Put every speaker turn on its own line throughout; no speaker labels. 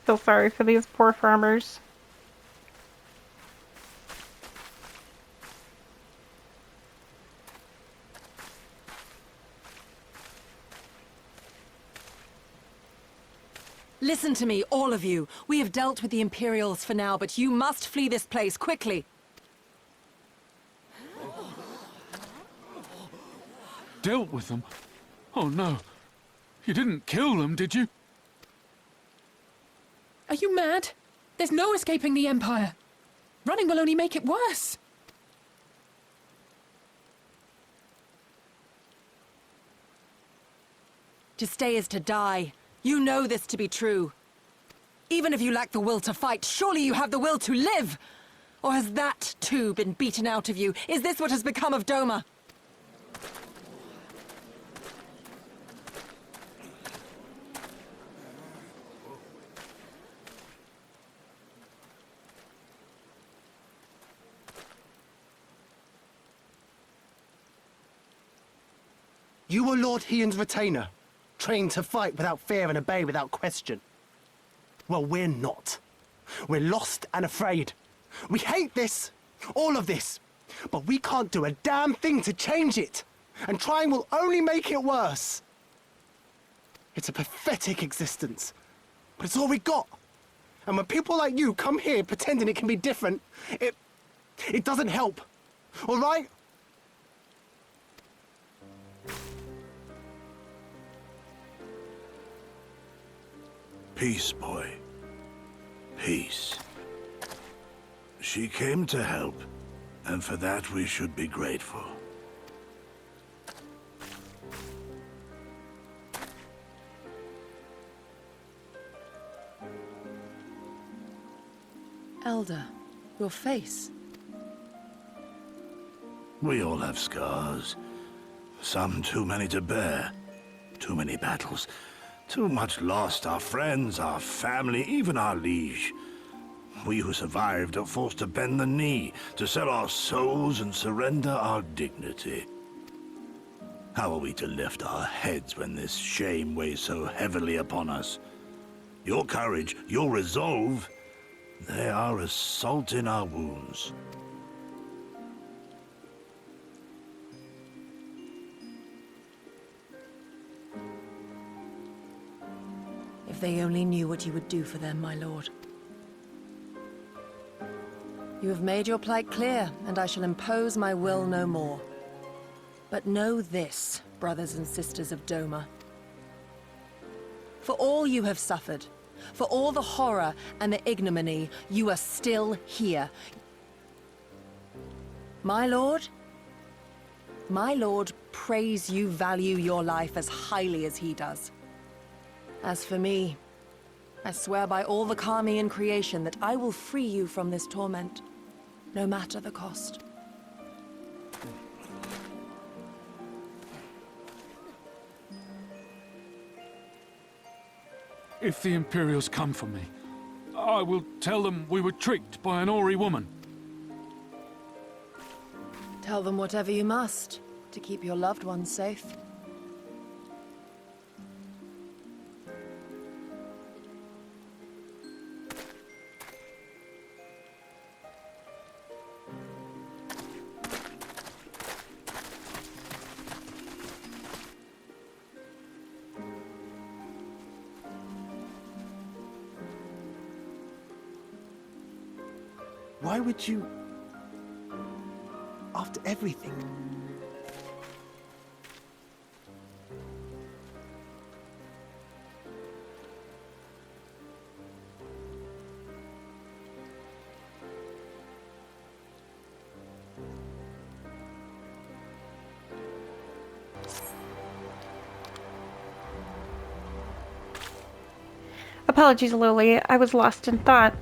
feel sorry for these poor farmers.
Listen to me, all of you. We have dealt with the Imperials for now, but you must flee this place, quickly.
Dealt with them? Oh no. You didn't kill them, did you?
Are you mad? There's no escaping the Empire. Running will only make it worse.
To stay is to die. You know this to be true. Even if you lack the will to fight, surely you have the will to live! Or has that, too, been beaten out of you? Is this what has become of Doma?
You were Lord Hien's retainer, trained to fight without fear and obey without question. Well, we're not. We're lost and afraid. We hate this, all of this, but we can't do a damn thing to change it, and trying will only make it worse. It's a pathetic existence, but it's all we got. And when people like you come here pretending it can be different, it doesn't help, all right?
Peace, boy. Peace. She came to help, and for that we should be grateful.
Elder, your face.
We all have scars. Some too many to bear. Too many battles. Too much lost, our friends, our family, even our liege. We who survived are forced to bend the knee, to sell our souls and surrender our dignity. How are we to lift our heads when this shame weighs so heavily upon us? Your courage, your resolve, they are as salt in our wounds.
If they only knew what you would do for them, my lord. You have made your plight clear, and I shall impose my will no more. But know this, brothers and sisters of Doma. For all you have suffered, for all the horror and the ignominy, you are still here. My lord prays you value your life as highly as he does. As for me, I swear by all the Kami in creation that I will free you from this torment, no matter the cost.
If the Imperials come for me, I will tell them we were tricked by an Ori woman.
Tell them whatever you must, to keep your loved ones safe.
Why would you... after everything?
Apologies, Lily. I was lost in thought.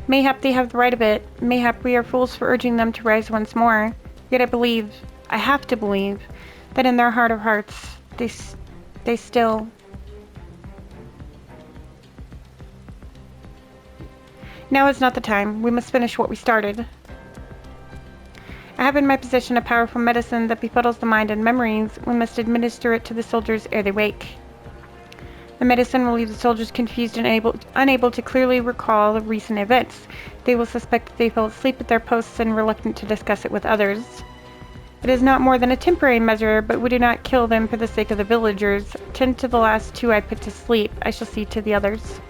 Mayhap they have the right of it. Mayhap we are fools for urging them to rise once more. Yet I have to believe, that in their heart of hearts, they still... Now is not the time. We must finish what we started. I have in my possession a powerful medicine that befuddles the mind and memories. We must administer it to the soldiers ere they wake. The medicine will leave the soldiers confused and unable to clearly recall recent events. They will suspect that they fell asleep at their posts and reluctant to discuss it with others. It is not more than a temporary measure, but we do not kill them for the sake of the villagers. Tend to the last two I put to sleep. I shall see to the others.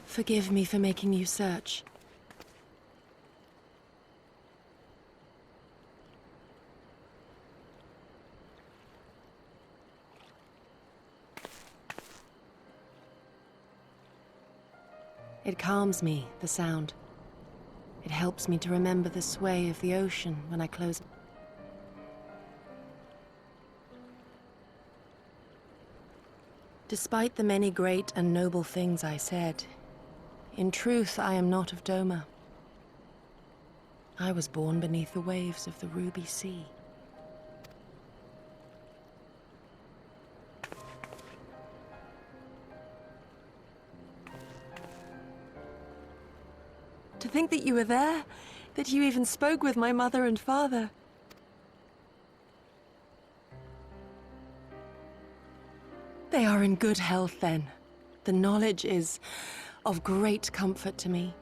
Forgive me for making you search. It calms me, the sound. It helps me to remember the sway of the ocean when I close. Despite the many great and noble things I said, in truth, I am not of Doma. I was born beneath the waves of the Ruby Sea. To think that you were there, that you even spoke with my mother and father. They are in good health, then. The knowledge is of great comfort to me.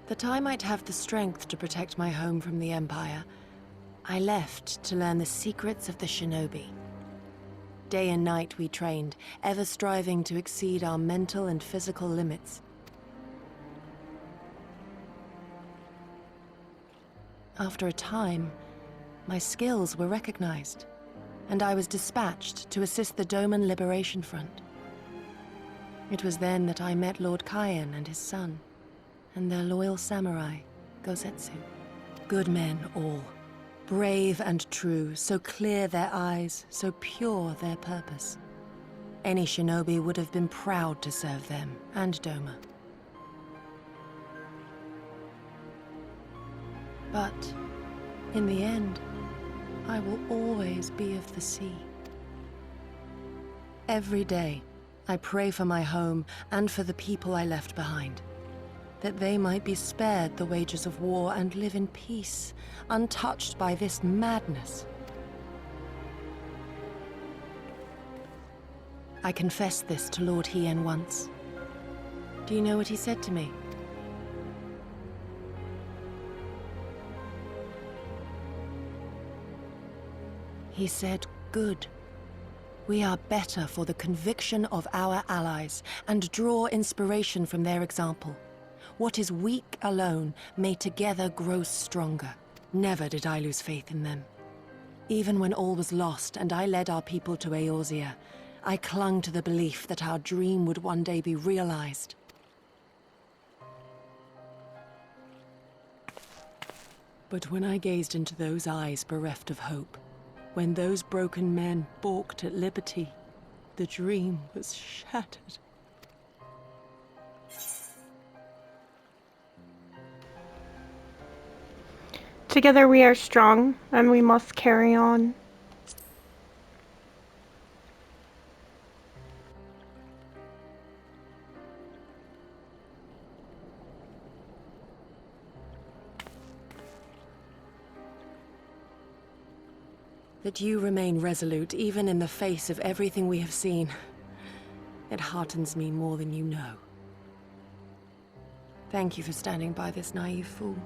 That I might have the strength to protect my home from the Empire, I left to learn the secrets of the shinobi. Day and night we trained, ever striving to exceed our mental and physical limits. After a time, my skills were recognized, and I was dispatched to assist the Doman Liberation Front. It was then that I met Lord Kyan and his son, and their loyal samurai, Gosetsu. Good men all, brave and true, so clear their eyes, so pure their purpose. Any shinobi would have been proud to serve them and Doma. But in the end, I will always be of the sea. Every day, I pray for my home and for the people I left behind, that they might be spared the wages of war and live in peace, untouched by this madness. I confessed this to Lord Hien once. Do you know what he said to me? He said, "Good. We are better for the conviction of our allies, and draw inspiration from their example. What is weak alone may together grow stronger." Never did I lose faith in them. Even when all was lost and I led our people to Eorzea, I clung to the belief that our dream would one day be realized. But when I gazed into those eyes bereft of hope, when those broken men balked at liberty, the dream was shattered.
Together we are strong, and we must carry on.
That you remain resolute even in the face of everything we have seen. It heartens me more than you know. Thank you for standing by this naive fool.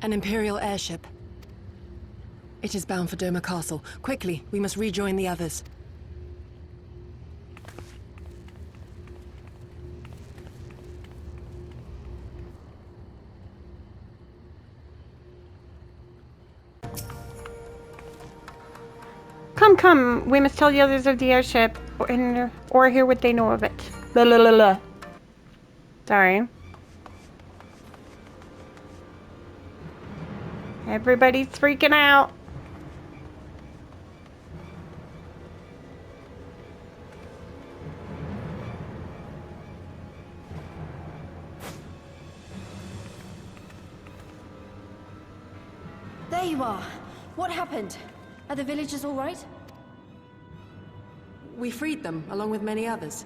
An Imperial airship. It is bound for Doma Castle. Quickly, we must rejoin the others.
Come, come, we must tell the others of the airship, or hear what they know of it. Blah, blah, blah, blah. Sorry. Everybody's freaking out.
There you are. What happened? Are the villagers all right?
We freed them, along with many others.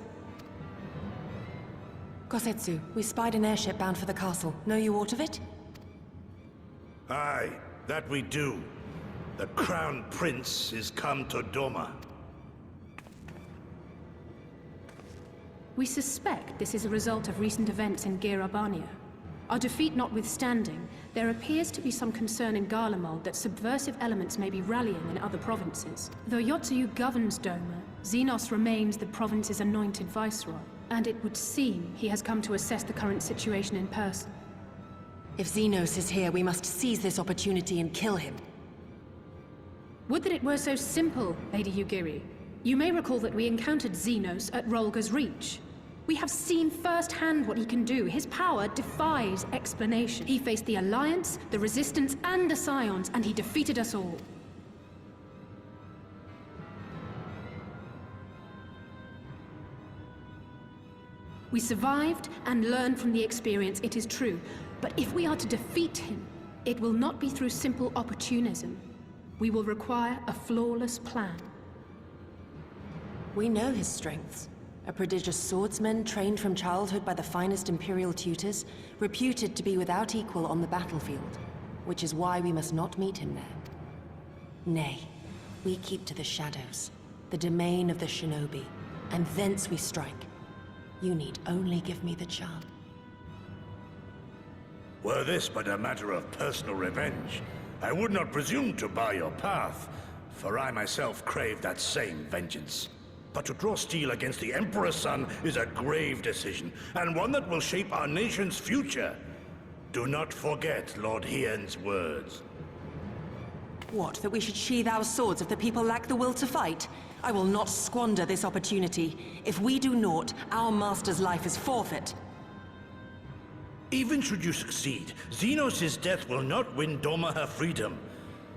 Kosetsu, we spied an airship bound for the castle. Know you aught of it?
Aye, that we do. The Crown Prince is come to Doma.
We suspect this is a result of recent events in Girabania. Our defeat notwithstanding, there appears to be some concern in Garlemald that subversive elements may be rallying in other provinces. Though Yotsuyu governs Doma, Xenos remains the province's anointed viceroy, and it would seem he has come to assess the current situation in person.
If Xenos is here, we must seize this opportunity and kill him.
Would that it were so simple, Lady Yugiri. You may recall that we encountered Xenos at Rolga's Reach. We have seen firsthand what he can do. His power defies explanation. He faced the Alliance, the Resistance, and the Scions, and he defeated us all. We survived and learned from the experience, it is true. But if we are to defeat him, it will not be through simple opportunism. We will require a flawless plan.
We know his strengths. A prodigious swordsman trained from childhood by the finest Imperial tutors, reputed to be without equal on the battlefield, which is why we must not meet him there. Nay, we keep to the shadows, the domain of the shinobi, and thence we strike. You need only give me the charm.
Were this but a matter of personal revenge, I would not presume to bar your path, for I myself crave that same vengeance. But to draw steel against the Emperor's son is a grave decision, and one that will shape our nation's future. Do not forget Lord Hien's words.
What, that we should sheathe our swords if the people lack the will to fight? I will not squander this opportunity. If we do naught, our master's life is forfeit.
Even should you succeed, Xenos' death will not win Doma her freedom.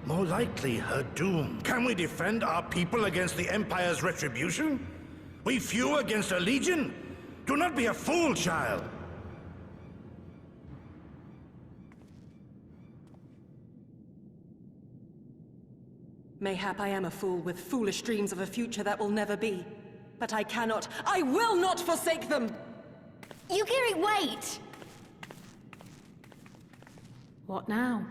More likely, her doom. Can we defend our people against the Empire's retribution? We few against a legion? Do not be a fool, child!
Mayhap I am a fool with foolish dreams of a future that will never be. But I will not forsake them!
Yugiri, wait!
What now?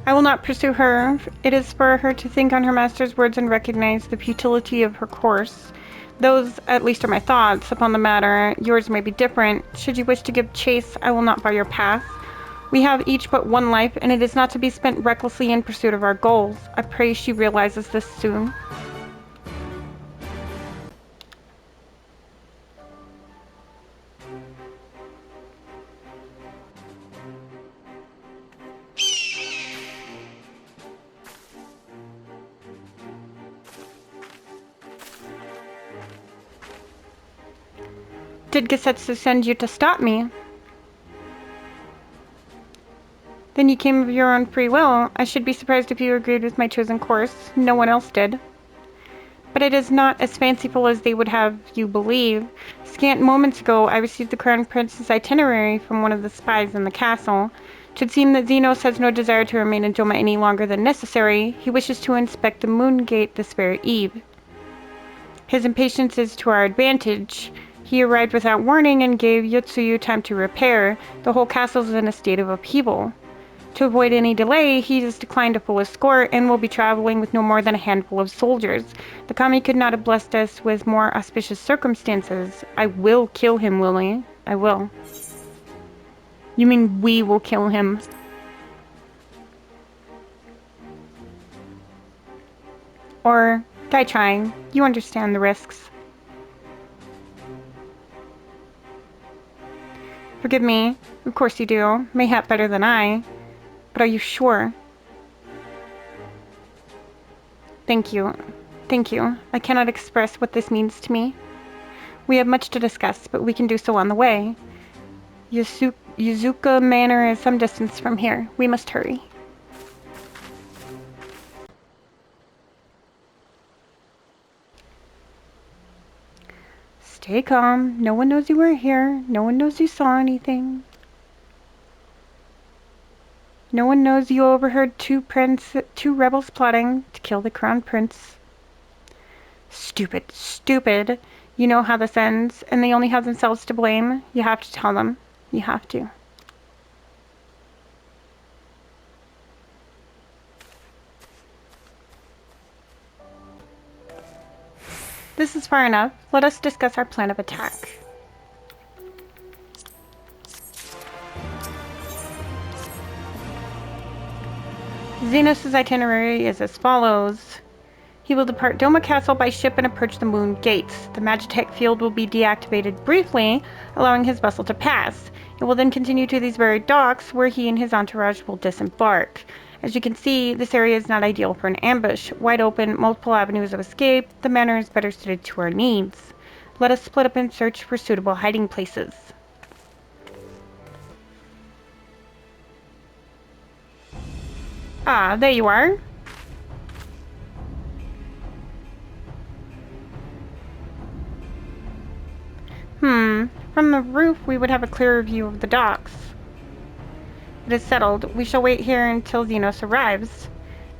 I will not pursue her. It is for her to think on her master's words and recognize the futility of her course. Those, at least, are my thoughts upon the matter. Yours may be different. Should you wish to give chase, I will not bar your path. We have each but one life, and it is not to be spent recklessly in pursuit of our goals. I pray she realizes this soon. Did Gosetsu send you to stop me? Then you came of your own free will. I should be surprised if you agreed with my chosen course. No one else did. But it is not as fanciful as they would have you believe. Scant moments ago, I received the Crown Prince's itinerary from one of the spies in the castle. It should seem that Xenos has no desire to remain in Doma any longer than necessary. He wishes to inspect the Moon Gate this very eve. His impatience is to our advantage. He arrived without warning and gave Yotsuyu time to repair. The whole castle is in a state of upheaval. To avoid any delay, he has declined a full escort and will be traveling with no more than a handful of soldiers. The kami could not have blessed us with more auspicious circumstances. I will kill him, Lily. I will. You mean we will kill him? Or die trying. You understand the risks. Forgive me. Of course you do. Mayhap better than I. But are you sure? Thank you. Thank you. I cannot express what this means to me. We have much to discuss, but we can do so on the way. Yuzuka Manor is some distance from here. We must hurry. Stay calm. No one knows you were here. No one knows you saw anything. No one knows you overheard two rebels plotting to kill the crown prince. Stupid, stupid. You know how this ends, and they only have themselves to blame. You have to tell them. You have to. This is far enough. Let us discuss our plan of attack. Xenos' itinerary is as follows. He will depart Doma Castle by ship and approach the moon gates. The Magitech field will be deactivated briefly, allowing his vessel to pass. It will then continue to these very docks, where he and his entourage will disembark. As you can see, this area is not ideal for an ambush. Wide open, multiple avenues of escape, the manor is better suited to our needs. Let us split up and search for suitable hiding places. Ah, there you are. From the roof we would have a clearer view of the docks. It is settled. We shall wait here until Xenos arrives.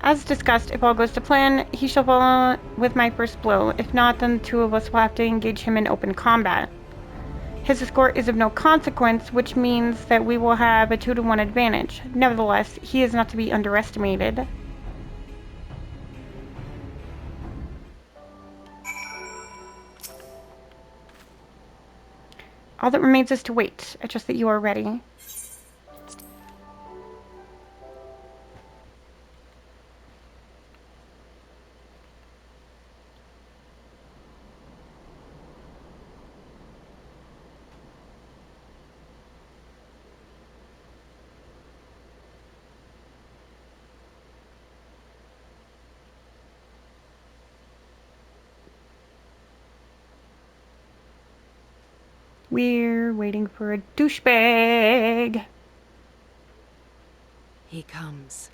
As discussed, if all goes to plan, he shall fall with my first blow. If not, then the two of us will have to engage him in open combat. His escort is of no consequence, which means that we will have a 2-to-1 advantage. Nevertheless, he is not to be underestimated. All that remains is to wait. I trust that you are ready. We're waiting for a douchebag.
He comes.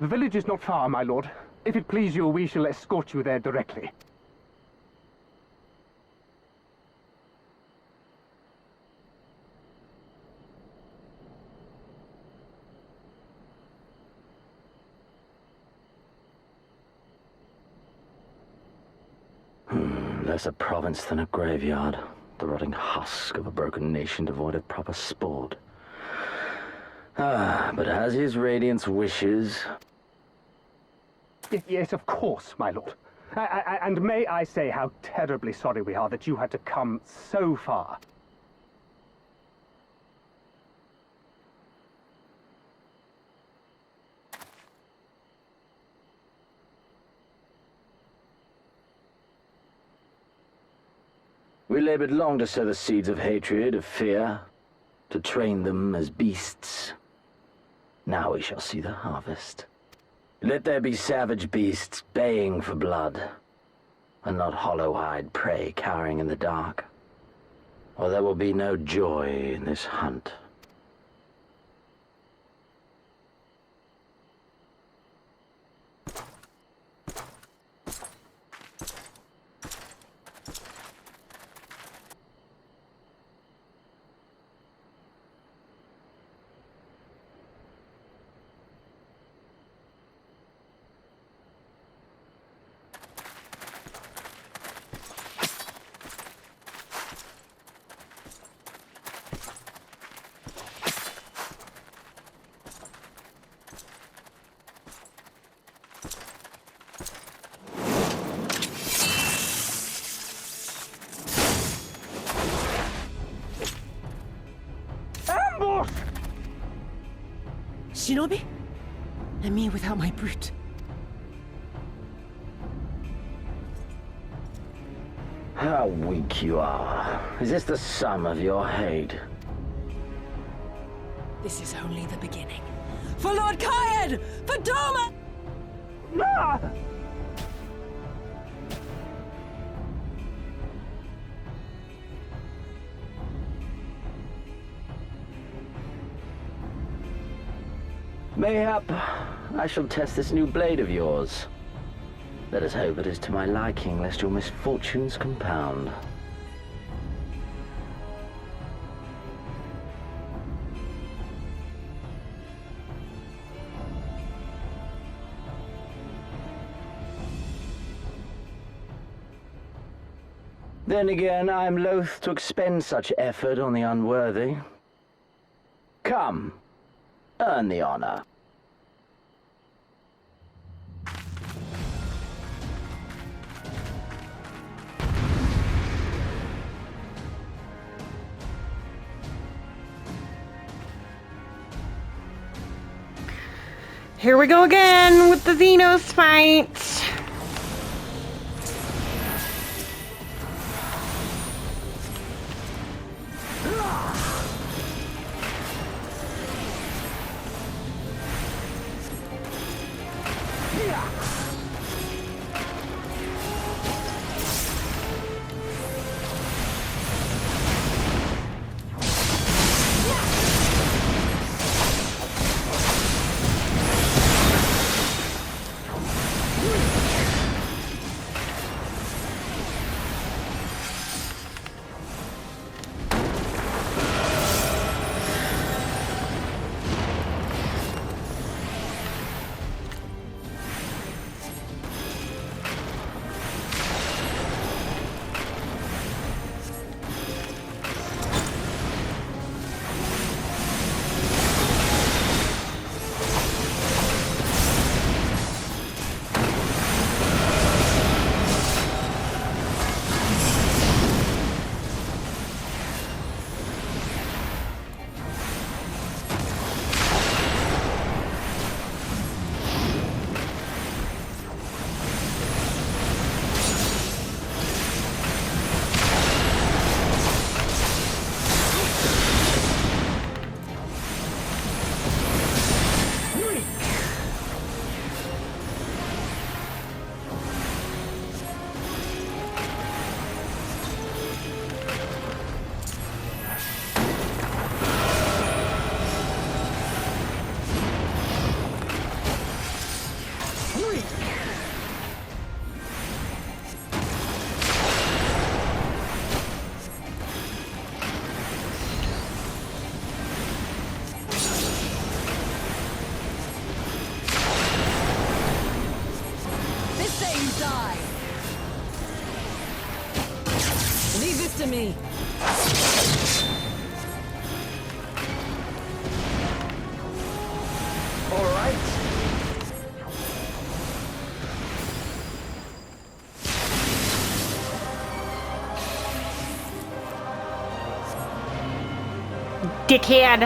The village is not far, my lord. If it please you, we shall escort you there directly.
Less a province than a graveyard. The rotting husk of a broken nation devoid of proper sport. But as his radiance wishes...
Yes, of course, my lord. And may I say how terribly sorry we are that you had to come so far.
We labored long to sow the seeds of hatred, of fear, to train them as beasts. Now we shall see the harvest. Let there be savage beasts baying for blood, and not hollow-eyed prey cowering in the dark, or there will be no joy in this hunt.
Shinobi? And me without my brute.
How weak you are. Is this the sum of your hate?
This is only the beginning. For Lord Kyan! For Doma!
Mayhap I shall test this new blade of yours. Let us hope it is to my liking, lest your misfortunes compound. Then again, I am loath to expend such effort on the unworthy. Come, earn the honor.
Here we go again with the Xenos fight.
To me.
All right.
Dickhead.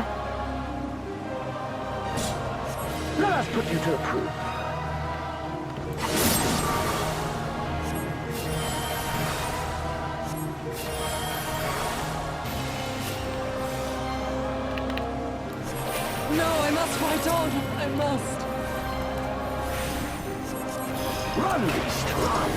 Let us put you to the proof.
No, I must fight on. I must.
Run, beast, run!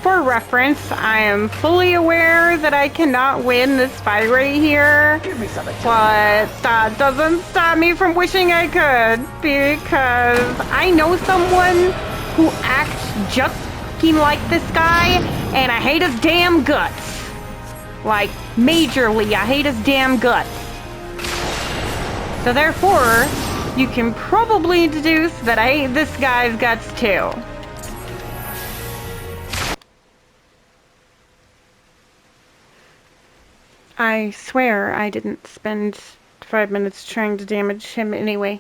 For reference, I am fully aware that I cannot win this fight right here,
Give me something.
but that doesn't stop me from wishing I could, because I know someone who acts just fucking like this guy, and I hate his damn guts. Like, majorly, I hate his damn guts. So therefore, you can probably deduce that I hate this guy's guts too. I swear I didn't spend 5 minutes trying to damage him anyway.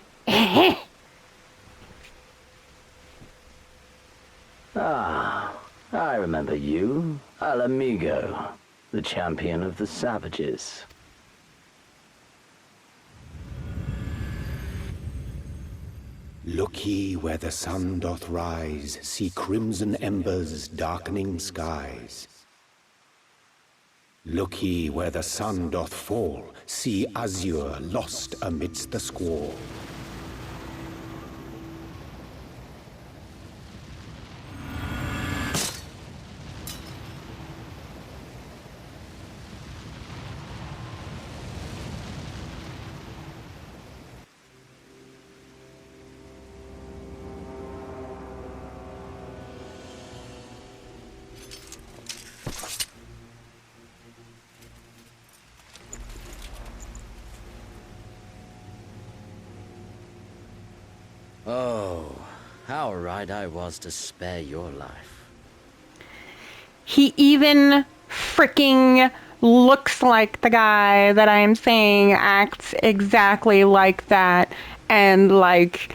Ah, I remember you. Al Amigo, the champion of the savages.
Look ye where the sun doth rise, see crimson embers darkening skies. Look ye where the sun doth fall, see azure lost amidst the squall.
Oh, how right I was to spare your life.
He even freaking looks like the guy that I'm saying acts exactly like that. And like...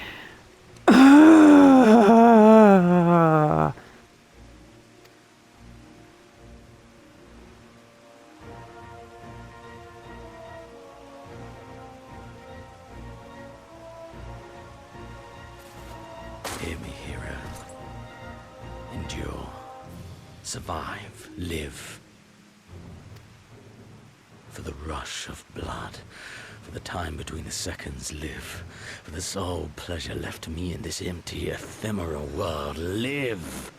Hear me, hero. Endure. Survive. Live. For the rush of blood. For the time between the seconds. Live. For the sole pleasure left to me in this empty, ephemeral world. Live!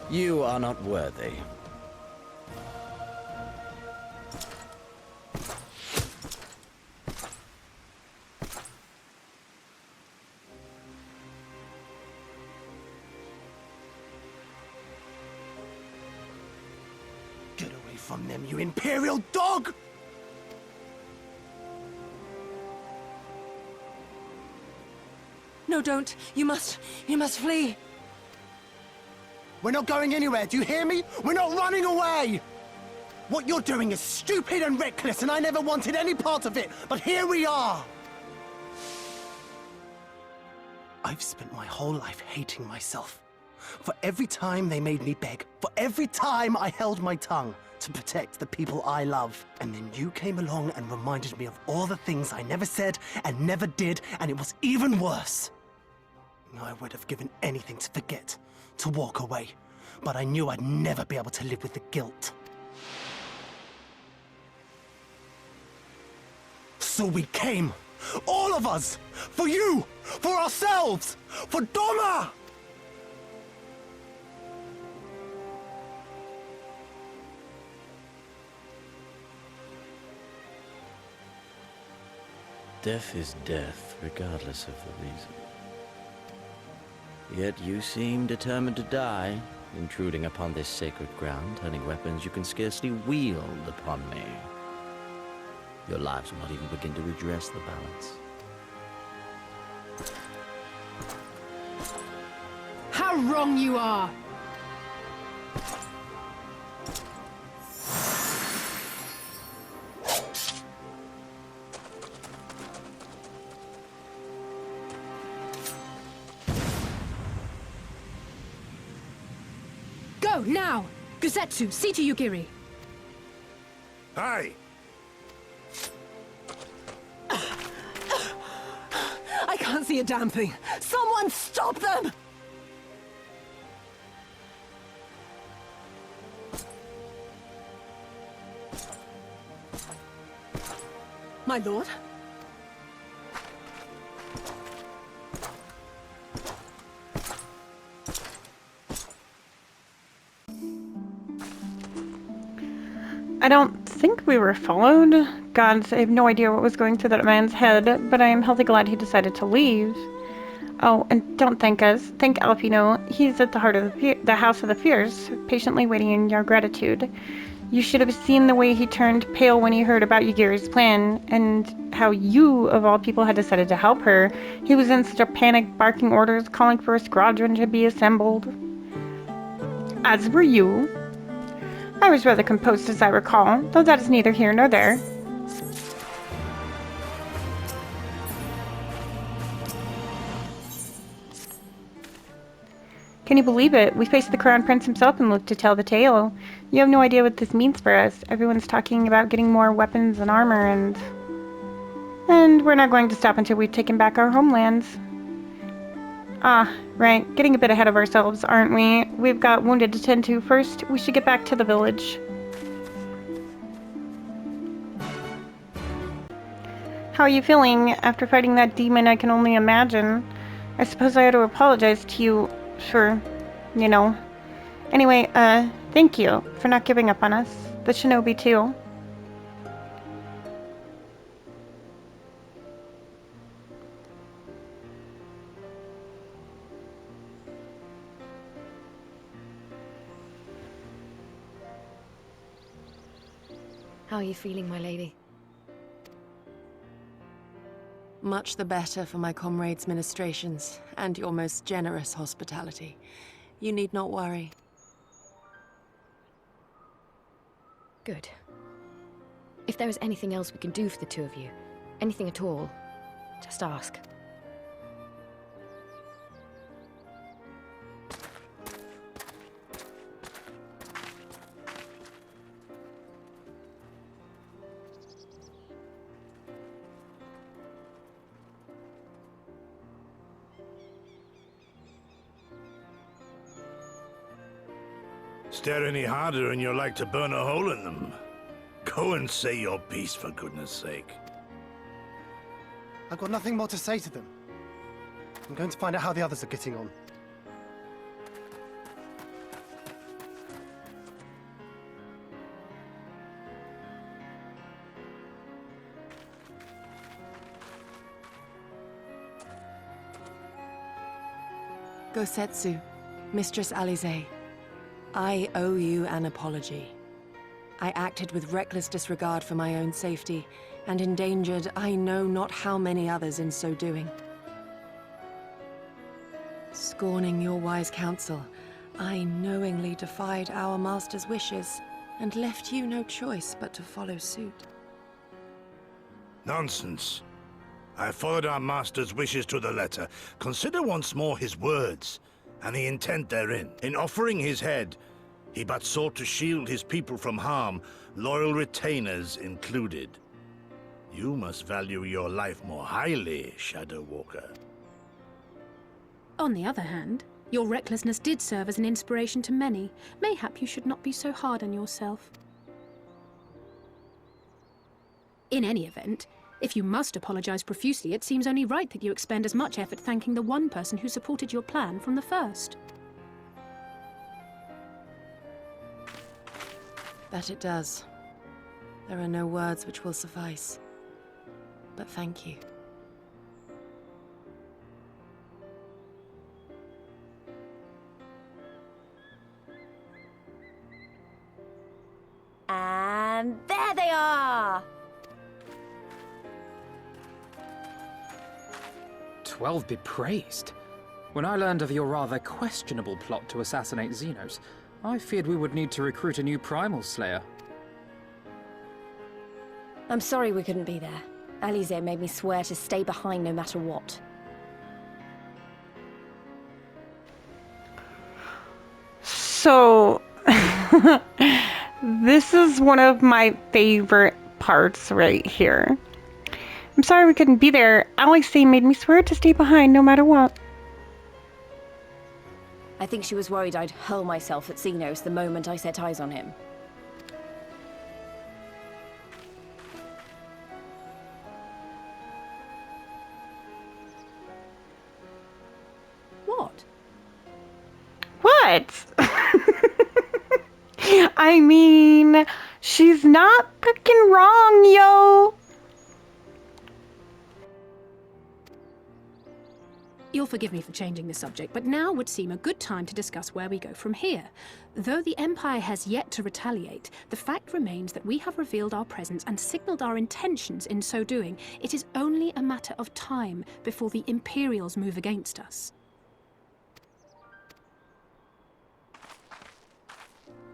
You are not worthy.
Get away from them, you Imperial dog!
No, don't. You must flee.
We're not going anywhere, do you hear me? We're not running away! What you're doing is stupid and reckless, and I never wanted any part of it, but here we are! I've spent my whole life hating myself. For every time they made me beg, for every time I held my tongue to protect the people I love. And then you came along and reminded me of all the things I never said and never did, and it was even worse. I would have given anything to forget, to walk away, but I knew I'd never be able to live with the guilt. So we came, all of us, for you, for ourselves, for Doma!
Death is death, regardless of the reason. Yet you seem determined to die, intruding upon this sacred ground, turning weapons you can scarcely wield upon me. Your lives will not even begin to redress the balance.
How wrong you are! Go, now! Gusetsu, see to Yugiri!
Hey!
I can't see a damn thing. Someone stop them! My lord?
I don't think we were followed. God, I have no idea what was going through that man's head, but I am healthy glad he decided to leave. Oh, and don't thank us. Thank Alpino. He's at the heart of the House of the Fierce, patiently waiting in your gratitude. You should have seen the way he turned pale when he heard about Yugiri's plan, and how you, of all people, had decided to help her. He was in such a panic, barking orders, calling for a squadron to be assembled. As were you. I was rather composed, as I recall, though that is neither here nor there. Can you believe it? We faced the Crown Prince himself and looked to tell the tale. You have no idea what this means for us. Everyone's talking about getting more weapons and armor, and we're not going to stop until we've taken back our homelands. Ah, right. Getting a bit ahead of ourselves, aren't we? We've got wounded to tend to first. We should get back to the village. How are you feeling? After fighting that demon, I can only imagine. I suppose I ought to apologize to you for, you know. Anyway, thank you for not giving up on us. The shinobi, too.
How are you feeling, my lady?
Much the better for my comrades' ministrations, and your most generous hospitality. You need not worry.
Good. If there is anything else we can do for the two of you, anything at all, just ask.
Stare any harder and you're like to burn a hole in them. Go and say your piece, for goodness sake.
I've got nothing more to say to them. I'm going to find out how the others are getting on.
Gosetsu, Mistress Alize, I owe you an apology. I acted with reckless disregard for my own safety, and endangered I know not how many others in so doing. Scorning your wise counsel, I knowingly defied our master's wishes, and left you no choice but to follow suit.
Nonsense. I followed our master's wishes to the letter. Consider once more his words, and the intent therein. In offering his head, he but sought to shield his people from harm, loyal retainers included. You must value your life more highly, Shadow Walker.
On the other hand, your recklessness did serve as an inspiration to many. Mayhap you should not be so hard on yourself. In any event, if you must apologize profusely, it seems only right that you expend as much effort thanking the one person who supported your plan from the first.
That it does. There are no words which will suffice. But thank you.
And there they are!
12 be praised. When I learned of your rather questionable plot to assassinate Xenos, I feared we would need to recruit a new Primal Slayer.
I'm sorry we couldn't be there. Alize made me swear to stay behind no matter what.
So, this is one of my favorite parts right here. I'm sorry we couldn't be there. Alice made me swear to stay behind no matter what.
I think she was worried I'd hurl myself at Xenos the moment I set eyes on him.
What?
What? I mean, she's not fucking wrong, yo.
You'll forgive me for changing the subject, but now would seem a good time to discuss where we go from here. Though the Empire has yet to retaliate, the fact remains that we have revealed our presence and signaled our intentions in so doing. It is only a matter of time before the Imperials move against us.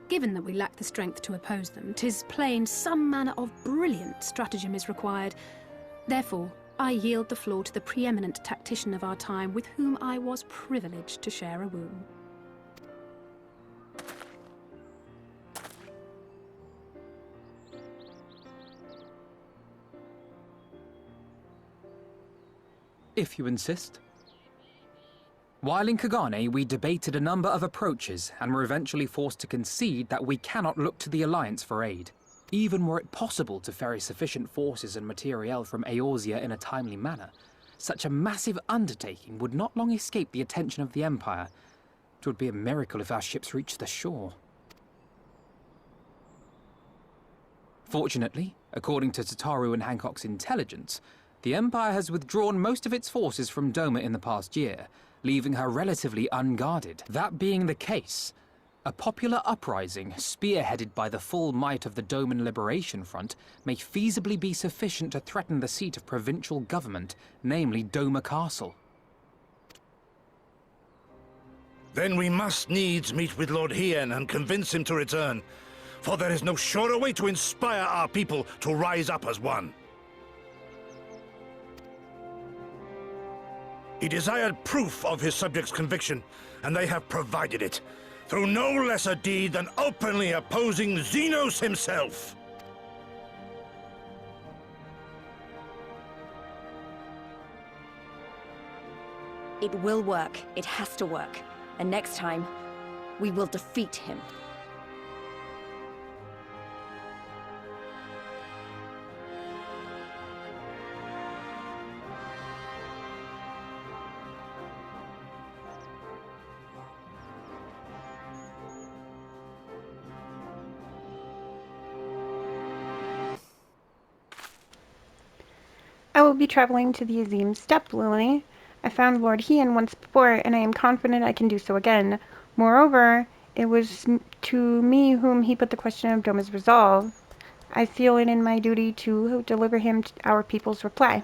Given that we lack the strength to oppose them, 'tis plain some manner of brilliant stratagem is required. Therefore, I yield the floor to the preeminent tactician of our time, with whom I was privileged to share a room.
If you insist. While in Kugane, we debated a number of approaches and were eventually forced to concede that we cannot look to the Alliance for aid. Even were it possible to ferry sufficient forces and materiel from Eorzea in a timely manner, such a massive undertaking would not long escape the attention of the Empire. It would be a miracle if our ships reached the shore. Fortunately, according to Tataru and Hancock's intelligence, the Empire has withdrawn most of its forces from Doma in the past year, leaving her relatively unguarded. That being the case, a popular uprising, spearheaded by the full might of the Doman Liberation Front, may feasibly be sufficient to threaten the seat of provincial government, namely Doma Castle.
Then we must needs meet with Lord Hien and convince him to return, for there is no surer way to inspire our people to rise up as one. He desired proof of his subjects' conviction, and they have provided it, through no less a deed than openly opposing Xenos himself.
It will work. It has to work. And next time, we will defeat him.
I will be traveling to the Azim Steppe, Lily. I found Lord Hien once before, and I am confident I can do so again. Moreover, it was to me whom he put the question of Doma's resolve. I feel it in my duty to deliver him our people's reply.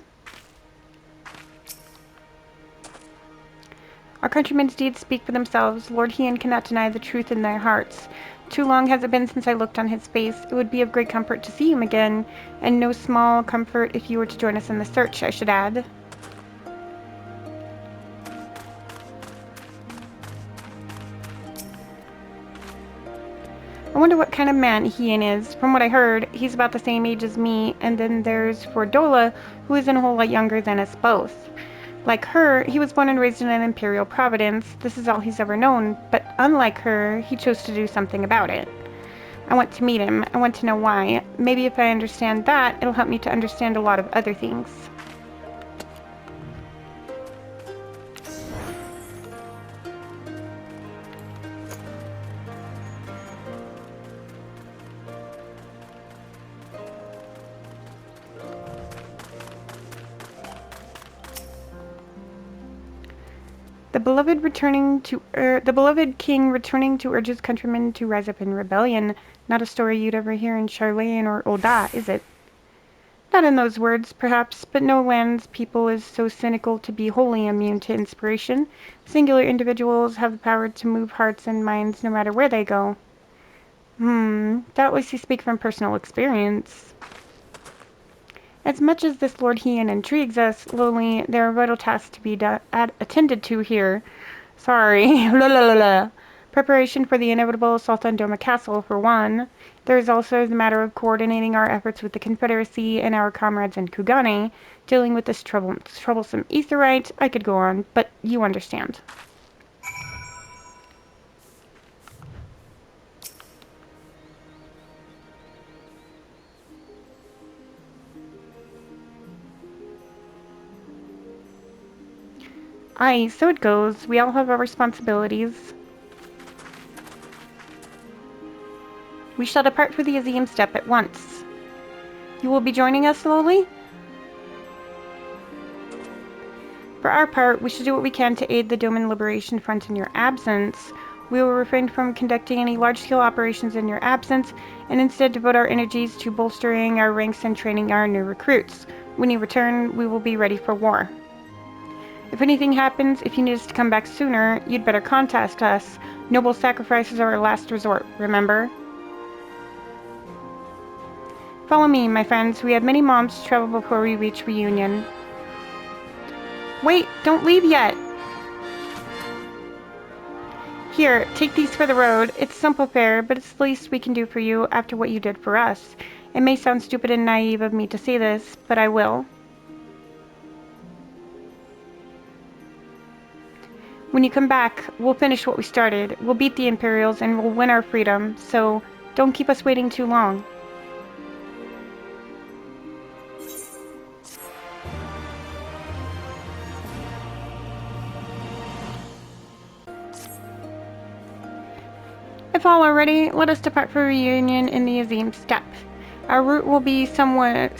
Our countrymen's deeds speak for themselves. Lord Hien cannot deny the truth in their hearts. Too long has it been since I looked on his face. It would be of great comfort to see him again, and no small comfort if you were to join us in the search, I should add. I wonder what kind of man Hien is. From what I heard, he's about the same age as me, and then there's Fordola, who is a whole lot younger than us both. Like her, he was born and raised in an imperial providence. This is all he's ever known, but unlike her, he chose to do something about it. I want to meet him. I want to know why. Maybe if I understand that, it'll help me to understand a lot of other things. The beloved king returning to urge his countrymen to rise up in rebellion. Not a story you'd ever hear in Charlene or Ul'dah, is it? Not in those words, perhaps, but no land's people is so cynical to be wholly immune to inspiration. Singular individuals have the power to move hearts and minds no matter where they go. Doubtless you speak from personal experience. As much as this Lord Hien intrigues us, Lily, there are vital tasks to be attended to here. Sorry. Preparation for the inevitable assault on Doma Castle, for one. There is also the matter of coordinating our efforts with the Confederacy and our comrades in Kugane, dealing with this troublesome Aetheryte. I could go on, but you understand. Aye, so it goes. We all have our responsibilities. We shall depart for the Azim Steppe at once. You will be joining us, Loli? For our part, we should do what we can to aid the Doman Liberation Front in your absence. We will refrain from conducting any large-scale operations in your absence, and instead devote our energies to bolstering our ranks and training our new recruits. When you return, we will be ready for war. If anything happens, if you need us to come back sooner, you'd better contact us. Noble sacrifices are our last resort, remember? Follow me, my friends. We have many miles to travel before we reach Reunion. Wait, don't leave yet! Here, take these for the road. It's simple fare, but it's the least we can do for you after what you did for us. It may sound stupid and naive of me to say this, but I will. When you come back, we'll finish what we started. We'll beat the Imperials and we'll win our freedom, so don't keep us waiting too long. If all are ready, let us depart for Reunion in the Azim Steppe. Our route will be somewhat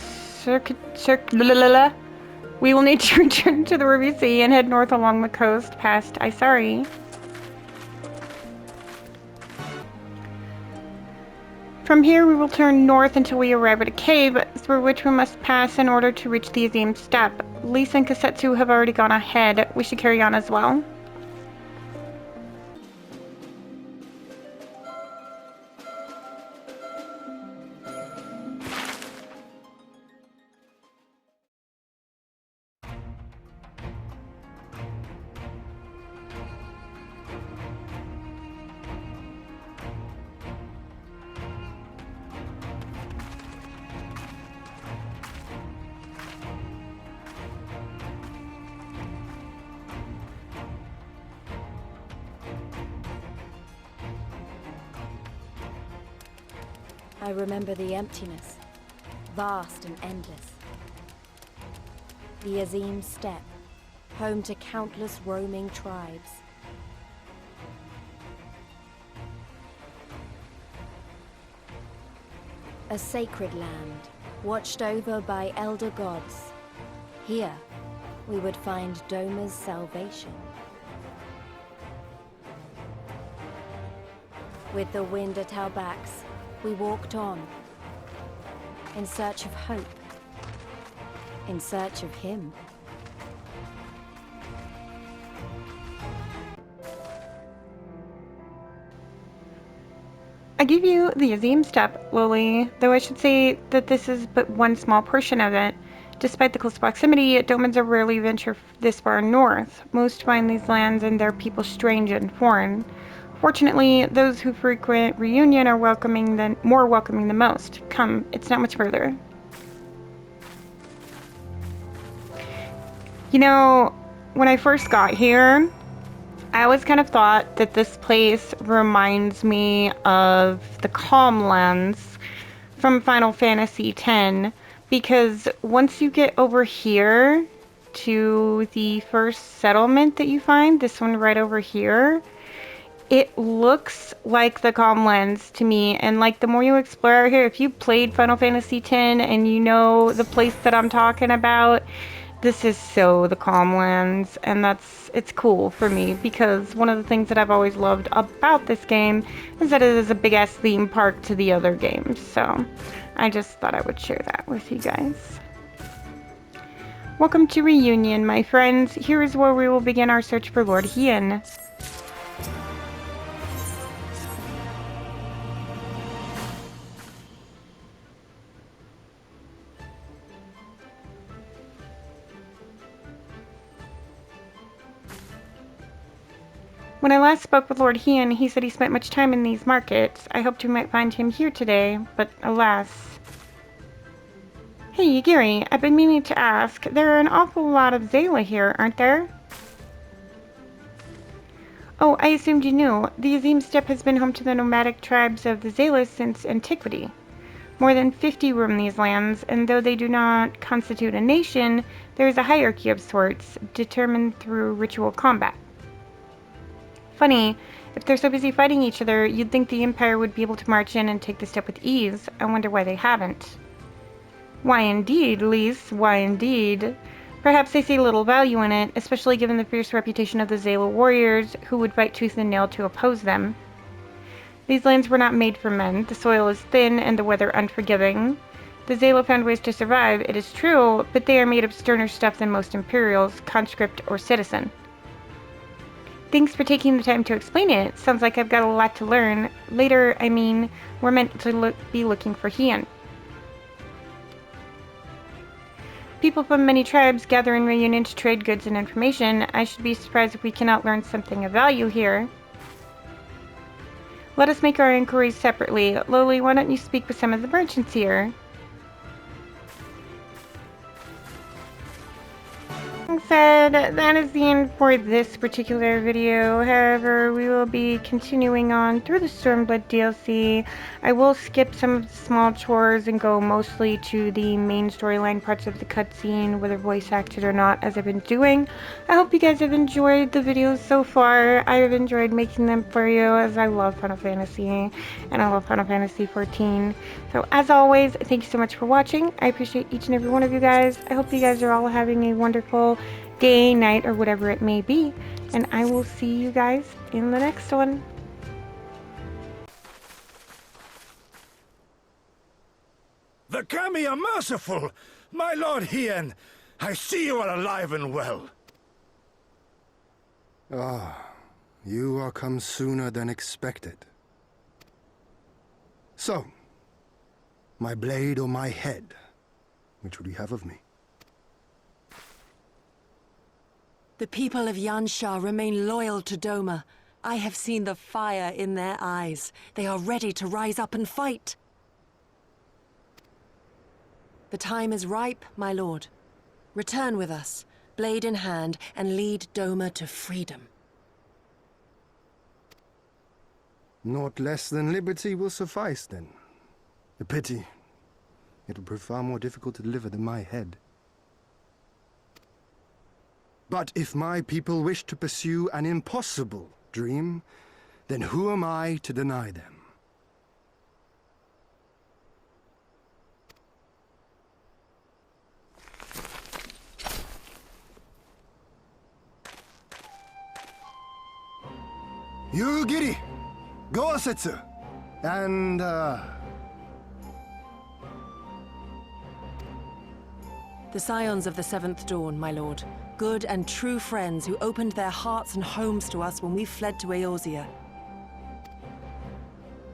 We will need to return to the Ruby Sea and head north along the coast past Isari. From here, we will turn north until we arrive at a cave, through which we must pass in order to reach the Azim Steppe. Lisa and Kasetsu have already gone ahead. We should carry on as well.
I remember the emptiness, vast and endless. The Azim Steppe, home to countless roaming tribes. A sacred land, watched over by elder gods. Here, we would find Doma's salvation. With the wind at our backs, we walked on, in search of hope, in search of him.
I give you the Azim Steppe, Lily, though I should say that this is but one small portion of it. Despite the close proximity, Domans are rarely venture this far north. Most find these lands and their people strange and foreign. Fortunately, those who frequent Reunion are more welcoming than most. Come, it's not much further. You know, when I first got here, I always kind of thought that this place reminds me of the Calmlands from Final Fantasy X, because once you get over here to the first settlement that you find, this one right over here, it looks like the Calmlands to me, and like the more you explore out here, if you played Final Fantasy X and you know the place that I'm talking about, this is so the Calmlands, and it's cool for me because one of the things that I've always loved about this game is that it is a big ass theme park to the other games, so I just thought I would share that with you guys. Welcome to Reunion, my friends. Here is where we will begin our search for Lord Hien. When I last spoke with Lord Hien, he said he spent much time in these markets. I hoped we might find him here today, but alas. Hey, Yagiri, I've been meaning to ask. There are an awful lot of Zayla here, aren't there? Oh, I assumed you knew. The Azim Steppe has been home to the nomadic tribes of the Zaylas since antiquity. More than 50 roam these lands, and though they do not constitute a nation, there is a hierarchy of sorts, determined through ritual combat. Funny, if they're so busy fighting each other, you'd think the Empire would be able to march in and take the step with ease. I wonder why they haven't. Why indeed, Lise, why indeed? Perhaps they see little value in it, especially given the fierce reputation of the Zayla warriors, who would fight tooth and nail to oppose them. These lands were not made for men. The soil is thin and the weather unforgiving. The Zayla found ways to survive, it is true, but they are made of sterner stuff than most Imperials, conscript or citizen. Thanks for taking the time to explain it. Sounds like I've got a lot to learn. Later, I mean, we're meant to be looking for Hien. People from many tribes gather in reunion to trade goods and information. I should be surprised if we cannot learn something of value here. Let us make our inquiries separately. Loli, why don't you speak with some of the merchants here? Said, that is the end for this particular video. However, we will be continuing on through the Stormblood DLC. I will skip some of the small chores and go mostly to the main storyline parts of the cutscene, whether voice acted or not, as I've been doing. I hope you guys have enjoyed the videos so far. I have enjoyed making them for you, as I love Final Fantasy, and I love Final Fantasy XIV. So as always, thank you so much for watching. I appreciate each and every one of you guys. I hope you guys are all having a wonderful day, night, or whatever it may be, and I will see you guys in the next one.
The Kami are merciful! My lord Hien, I see you are alive and well.
Ah, you are come sooner than expected. So, my blade or my head? Which would you have of me?
The people of Yansha remain loyal to Doma. I have seen the fire in their eyes. They are ready to rise up and fight. The time is ripe, my lord. Return with us, blade in hand, and lead Doma to freedom.
Naught less than liberty will suffice, then. A pity. It would prove far more difficult to deliver than my head. But if my people wish to pursue an impossible dream, then who am I to deny them? You, Giri, Gosetsu, and,
The Scions of the Seventh Dawn, my lord. Good and true friends who opened their hearts and homes to us when we fled to Eorzea.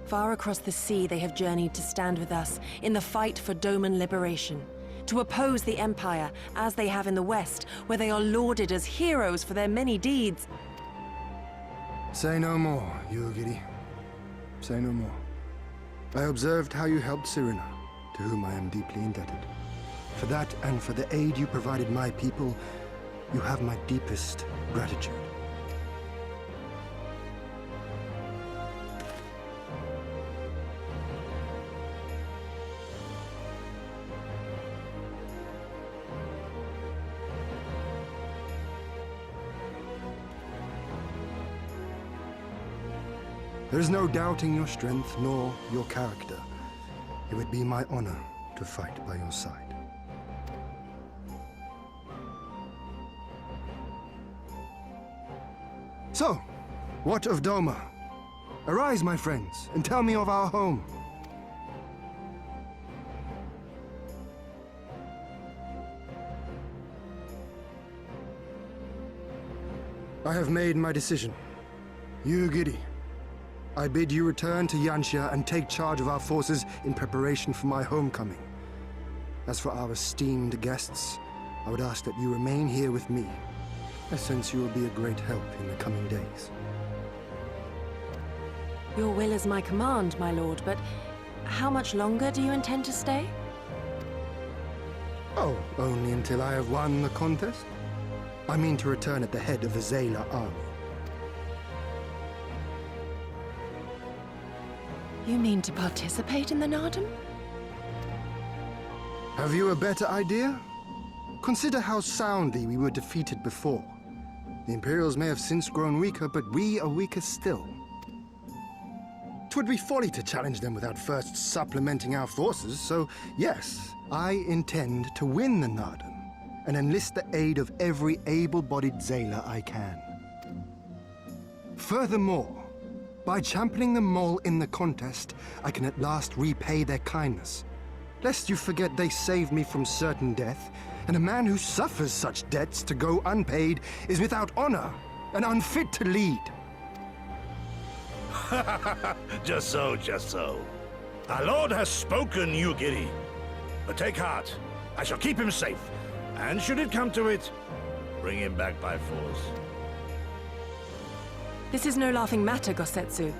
Far across the sea they have journeyed to stand with us in the fight for Doman liberation. To oppose the Empire, as they have in the West, where they are lauded as heroes for their many deeds.
Say no more, Yugiri. Say no more. I observed how you helped Serena, to whom I am deeply indebted. For that and for the aid you provided my people, you have my deepest gratitude. There is no doubting your strength nor your character. It would be my honor to fight by your side. So, what of Doma? Arise, my friends, and tell me of our home. I have made my decision. Yugiri, I bid you return to Yansha and take charge of our forces in preparation for my homecoming. As for our esteemed guests, I would ask that you remain here with me. I sense you will be a great help in the coming days.
Your will is my command, my lord, but how much longer do you intend to stay?
Oh, only until I have won the contest? I mean to return at the head of the Zayla army.
You mean to participate in the Nardum?
Have you a better idea? Consider how soundly we were defeated before. The Imperials may have since grown weaker, but we are weaker still. 'Twould be folly to challenge them without first supplementing our forces, so yes, I intend to win the Nardum. and enlist the aid of every able-bodied Zayla I can. Furthermore, by championing the mole in the contest, I can at last repay their kindness. Lest you forget they saved me from certain death, and a man who suffers such debts to go unpaid is without honor and unfit to lead.
Just so, just so. Our lord has spoken, Ugiri. But take heart. I shall keep him safe. And should it come to it, bring him back by force.
This is no laughing matter, Gosetsu.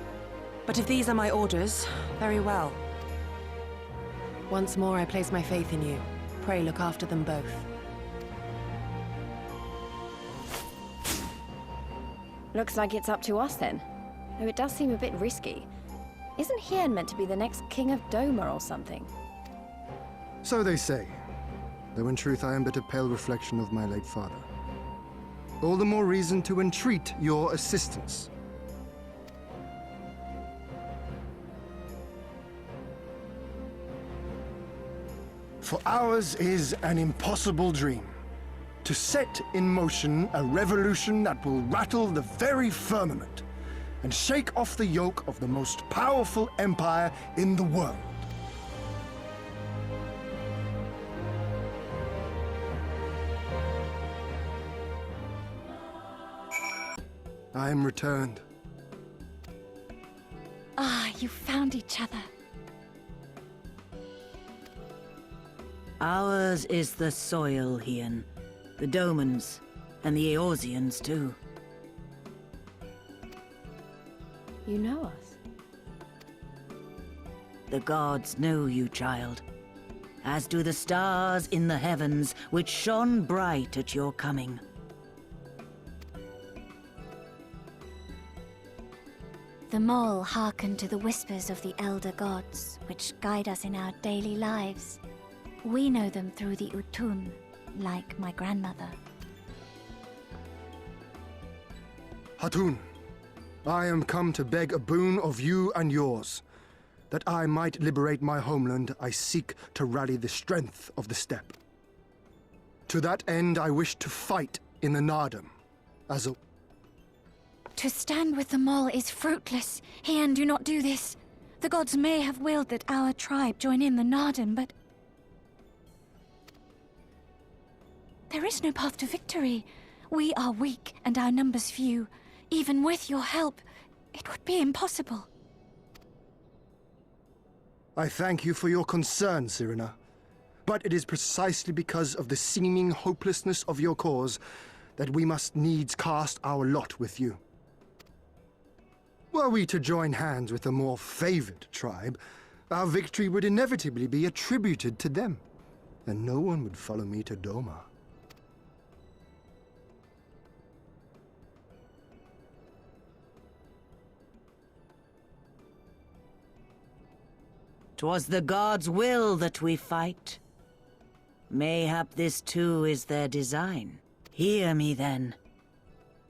But if these are my orders, very well. Once more I place my faith in you. Pray look after them both.
Looks like it's up to us then. Though it does seem a bit risky. Isn't Hien meant to be the next king of Doma or something?
So they say, though in truth I am but a pale reflection of my late father. All the more reason to entreat your assistance. For ours is an impossible dream. To set in motion a revolution that will rattle the very firmament and shake off the yoke of the most powerful empire in the world. I am returned.
Ah, you found each other.
Ours is the soil, Hien. The Domans, and the Eorzeans too.
You know us?
The gods know you, child. As do the stars in the heavens, which shone bright at your coming.
The mole hearkened to the whispers of the elder gods, which guide us in our daily lives. We know them through the Utun, like my grandmother.
Hatun, I am come to beg a boon of you and yours. That I might liberate my homeland, I seek to rally the strength of the steppe. To that end, I wish to fight in the Nardam, as a...
To stand with the mole is fruitless. Hien, do not do this. The gods may have willed that our tribe join in the Nardam, but... there is no path to victory. We are weak and our numbers few. Even with your help, it would be impossible.
I thank you for your concern, Cyrena. But it is precisely because of the seeming hopelessness of your cause that we must needs cast our lot with you. Were we to join hands with a more favored tribe, our victory would inevitably be attributed to them, and no one would follow me to Doma.
'Twas the gods' will that we fight. Mayhap this too is their design. Hear me then.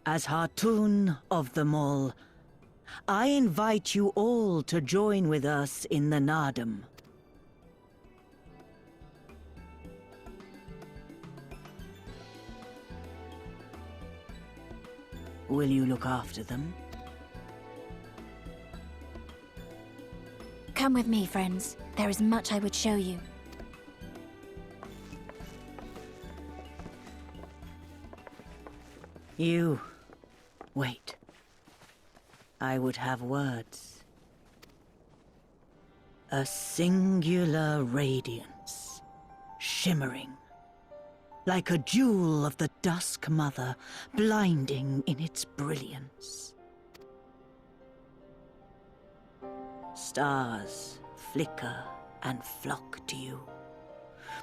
As Hatun of the Mole, I invite you all to join with us in the Nardam. Will you look after them?
Come with me, friends. There is much I would show you.
You... wait. I would have words. A singular radiance, shimmering, like a jewel of the Dusk Mother, blinding in its brilliance. Stars flicker and flock to you.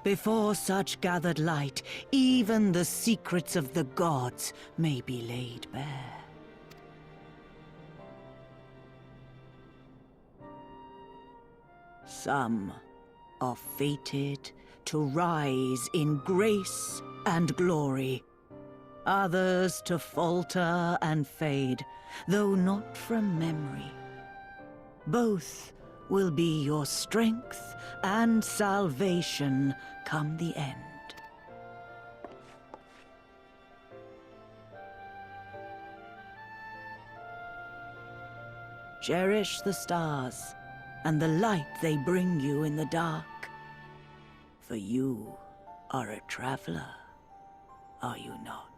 Before such gathered light, even the secrets of the gods may be laid bare. Some are fated to rise in grace and glory, others to falter and fade, though not from memory. Both will be your strength and salvation come the end. Cherish the stars and the light they bring you in the dark. For you are a traveler, are you not?